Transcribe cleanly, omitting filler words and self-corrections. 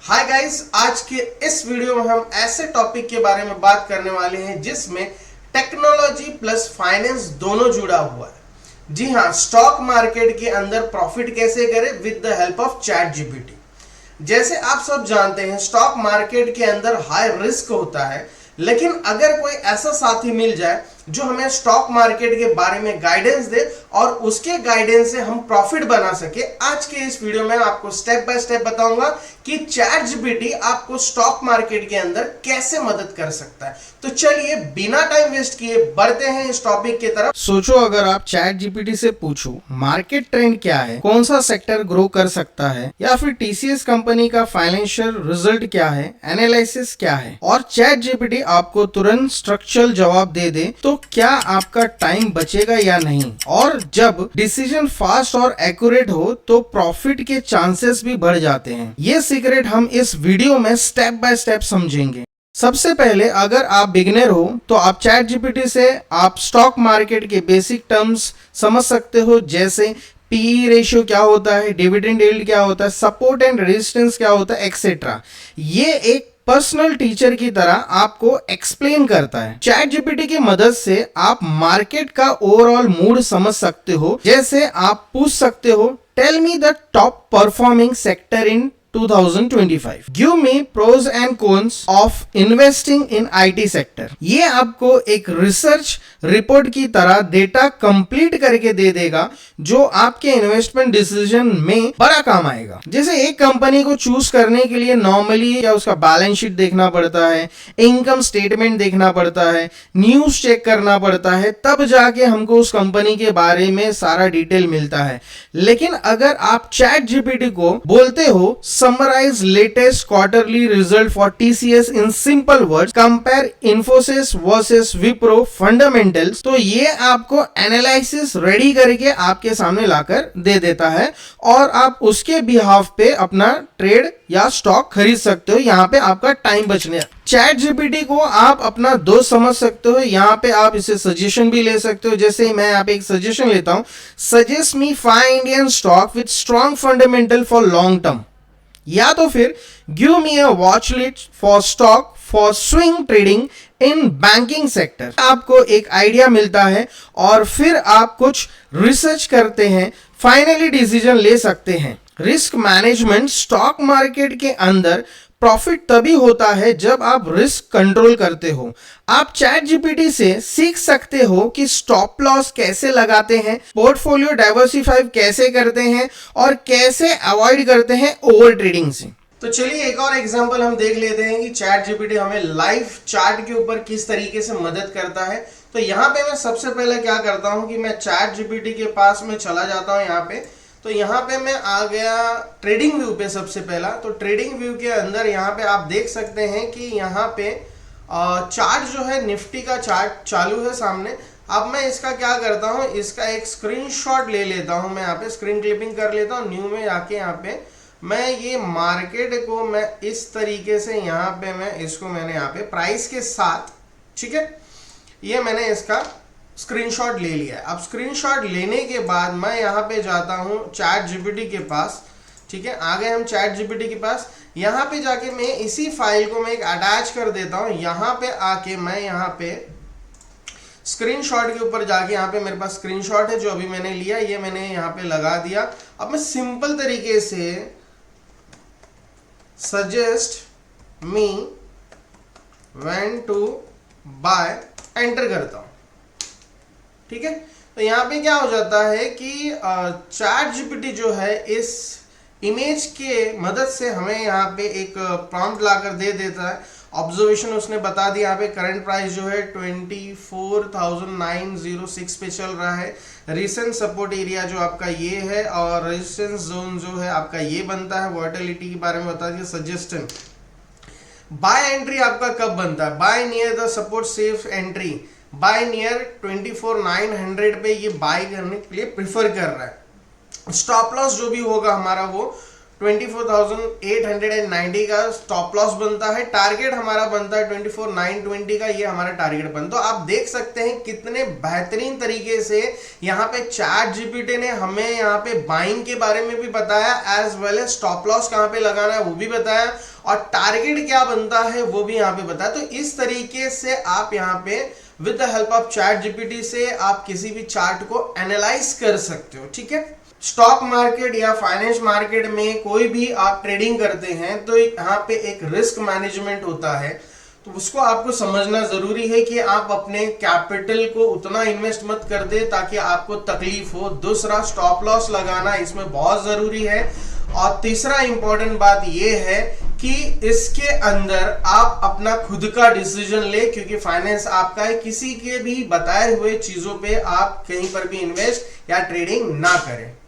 Hi guys, आज के इस वीडियो में हम ऐसे टॉपिक के बारे में बात करने वाले हैं जिसमें टेक्नोलॉजी प्लस फाइनेंस दोनों जुड़ा हुआ है। जी हाँ, स्टॉक मार्केट के अंदर प्रॉफिट कैसे करें with the help of chat GPT. जैसे आप सब जानते हैं, स्टॉक मार्केट के अंदर हाई रिस्क होता है, लेकिन अगर कोई ऐसा साथी मिल जाए जो हमें स्टॉक मार्केट के बारे में गाइडेंस दे और उसके गाइडेंस से हम प्रॉफिट बना सके, आज के इस वीडियो में आपको स्टेप बाय स्टेप बताऊंगा कि चैट जीपीटी आपको स्टॉक मार्केट के अंदर कैसे मदद कर सकता है। तो चलिए बिना टाइम वेस्ट किए बढ़ते हैं इस टॉपिक की तरफ। सोचो, अगर आप चैट जीपीटी से पूछो मार्केट ट्रेंड क्या है, कौन सा सेक्टर ग्रो कर सकता है, या फिर टीसीएस कंपनी का फाइनेंशियल रिजल्ट क्या है, एनालिसिस क्या है, और चैट जीपीटी आपको तुरंत स्ट्रक्चरल जवाब दे दे, तो क्या आपका टाइम बचेगा या नहीं? और जब डिसीजन फास्ट और एक्यूरेट हो तो प्रॉफिट के चांसेस भी बढ़ जाते हैं। ये सीक्रेट हम इस वीडियो में स्टेप बाय स्टेप समझेंगे। सबसे पहले, अगर आप बिगिनर हो तो आप चैट जीपीटी से आप स्टॉक मार्केट के बेसिक टर्म्स समझ सकते हो, जैसे पीई रेशियो क्या होता है, डिविडेंड यील्ड क्या होता है, सपोर्ट एंड रेजिस्टेंस क्या होता है, एक्सेट्रा। ये एक पर्सनल टीचर की तरह आपको एक्सप्लेन करता है। चैट जीपीटी की मदद से आप मार्केट का ओवरऑल मूड समझ सकते हो। जैसे आप पूछ सकते हो, tell me the top performing sector in 2025. Give me pros and cons of investing in IT sector. ये आपको एक रिसर्च रिपोर्ट की तरह डेटा कंप्लीट करके दे देगा जो आपके इन्वेस्टमेंट डिसीजन में बड़ा काम आएगा। जैसे एक कंपनी को चूज करने के लिए नॉर्मली या उसका बैलेंस शीट देखना पड़ता है, इनकम स्टेटमेंट देखना पड़ता है, न्यूज चेक करना पड़ता है, तब जाके हमको उस कंपनी के बारे में सारा डिटेल मिलता है। लेकिन अगर आप चैट जीपीटी को बोलते हो summarize latest quarterly result for TCS in simple words, compare Infosys versus Wipro fundamentals, तो ये आपको एनालिसिस रेडी करके आपके सामने लाकर दे देता है और आप उसके बिहाफ पे अपना ट्रेड या स्टॉक खरीद सकते हो। यहाँ पे आपका टाइम बचने। चैट जीपीटी को आप अपना दोस्त समझ सकते हो। यहाँ पे आप इसे सजेशन भी ले सकते हो। जैसे मैं यहाँ पे एक सजेशन लेता हूँ, suggest me 5 Indian stock with strong fundamental for long term, या तो फिर give me a watch list for stock for swing trading in banking sector. आपको एक आइडिया मिलता है और फिर आप कुछ रिसर्च करते हैं, फाइनली डिसीजन ले सकते हैं। रिस्क मैनेजमेंट, स्टॉक मार्केट के अंदर प्रॉफिट तभी होता है जब आप रिस्क कंट्रोल करते हो। आप चैट जीपीटी से सीख सकते हो कि स्टॉप लॉस कैसे लगाते हैं, पोर्टफोलियो डाइवर्सिफाई कैसे करते हैं और कैसे अवॉइड करते हैं ओवर ट्रेडिंग से। तो चलिए एक और एग्जांपल हम देख लेते हैं कि चैट जीपीटी हमें लाइव चार्ट के ऊपर किस तरीके से मदद करता है। तो यहाँ पे मैं सबसे पहले क्या करता हूँ कि मैं चैट जीपीटी के पास में चला जाता हूँ। यहाँ पे तो यहाँ पे मैं आ गया ट्रेडिंग व्यू पे। सबसे पहला तो ट्रेडिंग व्यू के अंदर यहाँ पे आप देख सकते हैं कि यहाँ पे चार्ट जो है निफ्टी का चार्ट चालू है सामने। अब मैं इसका क्या करता हूँ, इसका एक स्क्रीनशॉट ले लेता हूँ। मैं यहाँ पे स्क्रीन क्लिपिंग कर लेता हूँ। न्यू में जाके यहाँ पे मैं ये मार्केट को मैं इस तरीके से यहाँ पे मैं इसको मैंने यहाँ पे प्राइस के साथ, ठीक है, ये मैंने इसका स्क्रीनशॉट ले लिया है। अब स्क्रीनशॉट लेने के बाद मैं यहाँ पे जाता हूँ चैट जीपीटी के पास, ठीक है। आ गए हम चैट जीपीटी के पास। यहाँ पे जाके मैं इसी फाइल को मैं एक अटैच कर देता हूँ। यहाँ पे आके मैं यहाँ पे स्क्रीनशॉट के ऊपर जाके यहाँ पे मेरे पास स्क्रीनशॉट है जो अभी मैंने लिया, ये मैंने यहाँ पे लगा दिया। अब मैं सिंपल तरीके से suggest me when to buy enter करता हूँ, ठीक है। तो यहाँ पे क्या हो जाता है कि चैट जीपीटी जो है इस इमेज के मदद से हमें यहाँ पे एक प्रॉम्प्ट लाकर दे देता है। ऑब्जर्वेशन उसने बता दिया। यहाँ पे करंट प्राइस जो है 24,906 पे चल रहा है। रिसेंट सपोर्ट एरिया जो आपका ये है और रेजिस्टेंस जोन जो है आपका ये बनता है। वॉलेटिलिटी के बारे में बता दिया। सजेशन बाय एंट्री आपका कब बनता है, buy near the support safe entry, buy near 24,900 पे ये बाय करने के लिए प्रिफर कर रहा है। स्टॉप लॉस जो भी होगा हमारा वो 24,890 का स्टॉप लॉस बनता है, टारगेट हमारा बनता है 24,920 का, ये हमारा टारगेट बनता है। तो आप देख सकते हैं कितने बेहतरीन तरीके से यहाँ पे चैट जीपीटी ने हमें यहाँ पे बाइंग के बारे में भी बताया, as well as stop loss कहाँ पे लगाना है वो भी बताया, और टारगेट क्या बनता है वो भी यहाँ पे बताया। तो इस तरीके से आप यहाँ पे with the help of chat GPT से आप किसी भी चार्ट को एनालाइज कर सकते हो, ठीक है। स्टॉक मार्केट या फाइनेंस मार्केट में कोई भी आप ट्रेडिंग करते हैं तो यहाँ पे एक रिस्क मैनेजमेंट होता है, तो उसको आपको समझना जरूरी है कि आप अपने कैपिटल को उतना इन्वेस्ट मत कर दे ताकि आपको तकलीफ हो। दूसरा, स्टॉप लॉस लगाना इसमें बहुत जरूरी है। और तीसरा इंपॉर्टेंट बात यह है कि इसके अंदर आप अपना खुद का डिसीजन ले, क्योंकि फाइनेंस आपका है, किसी के भी बताए हुए चीजों पे आप कहीं पर भी इन्वेस्ट या ट्रेडिंग ना करें।